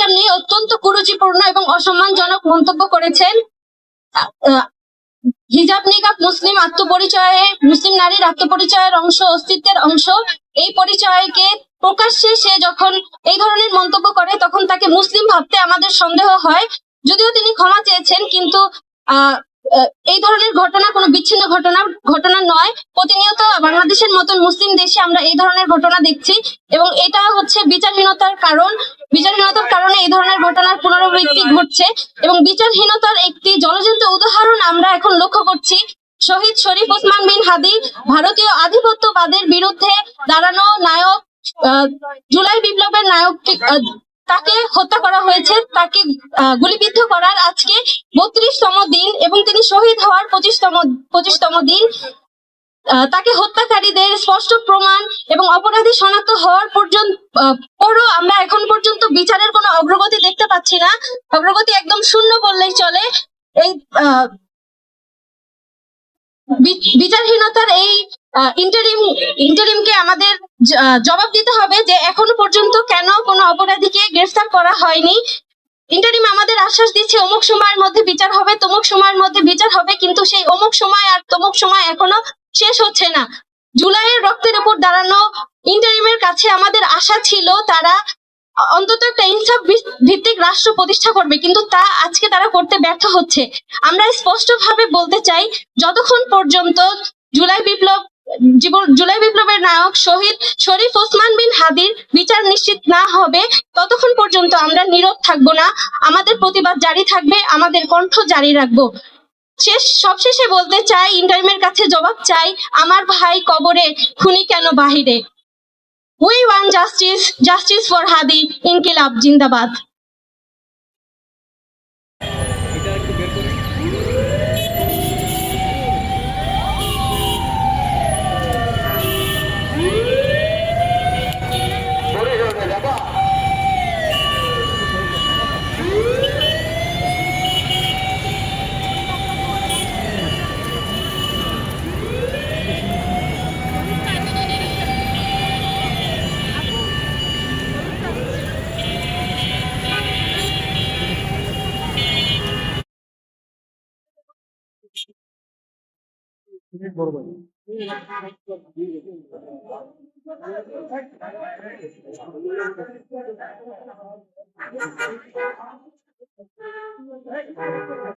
নিকাব নিয়ে অত্যন্ত কুরুচিপূর্ণ এবং অসম্মানজনক মন্তব্য করেছেন। হিজাব নিকাব মুসলিম আত্মপরিচয়ে, মুসলিম নারীর আত্মপরিচয়ের অংশ, অস্তিত্বের অংশ। এই পরিচয়কে প্রকাশ্যে সে যখন এই ধরনের মন্তব্য করে তখন তাকে মুসলিম ভাবতে আমাদের সন্দেহ হয়। যদিও তিনি ক্ষমা চেয়েছেন, কিন্তু এই ধরনের ঘটনা কোনো বিচ্ছিন্ন ঘটনা নয়। প্রতিনিয়ত বাংলাদেশের মতন মুসলিম দেশে আমরা এই ধরনের ঘটনা দেখছি এবং এটা হচ্ছে বিচারহীনতার কারণে এই ধরনের ঘটনার পুনরাবৃত্তি ঘটছে এবং বিচারহীনতার একটি জলজ্যান্ত উদাহরণ আমরা এখন লক্ষ্য করছি। শহীদ শরীফ ওসমান বিন হাদি, ভারতীয় আধিপত্যবাদের বিরুদ্ধে দাঁড়ানো নায়ক, জুলাই বিপ্লবের নায়ককে তাকে হত্যা করা হয়েছে। তাকে গুলিবিদ্ধ করার আজকে ৩২তম দিন এবং তিনি শহীদ হওয়ার ২৫তম দিন। তাকে হত্যাকারীদের স্পষ্ট প্রমাণ এবং অপরাধী শনাক্ত হওয়ার পরও আমরা এখন পর্যন্ত বিচারের কোনো অগ্রগতি দেখতে পাচ্ছি না। অগ্রগতি একদম শূন্য বললেই চলে। এই বিচারহীনতার এই ইন্টারিমকে আমাদের জবাব দিতে হবে যে এখনো পর্যন্ত কেন কোনো অপরাধীকে গ্রেফতার করা হয়নি। ইন্টারিম আমাদের আশ্বাস দিচ্ছে অমুক সময়ের মধ্যে বিচার হবে, তমুক সময়ের মধ্যে বিচার হবে, কিন্তু সেই অমুক সময় আর তমুক সময় এখনো শেষ হচ্ছে না। জুলাইয়ের রক্তের উপর দাঁড়ানো ইন্টারিমের কাছে আমাদের আশা ছিল তারা অন্তত একটা ইনসাফ ভিত্তিক রাষ্ট্র প্রতিষ্ঠা করবে, কিন্তু আজকে তারা করতে ব্যর্থ হচ্ছে। আমরা স্পষ্টভাবে বলতে চাই, যতক্ষণ পর্যন্ত জুলাই বিপ্লবের নায়ক শহীদ শরীফ ওসমান বিন হাদির বিচার নিশ্চিত না হবে ততক্ষণ পর্যন্ত আমরা নীরব থাকবো না। আমাদের প্রতিবাদ জারি থাকবে, আমাদের কণ্ঠ জারি রাখবো। সবশেষে বলতে চাই, ইন্টারিমের কাছে জবাব চাই, আমার ভাই কবরে, খুনি কেন বাহিরে। We want justice for Hadi, ইনকিলাব জিন্দাবাদ।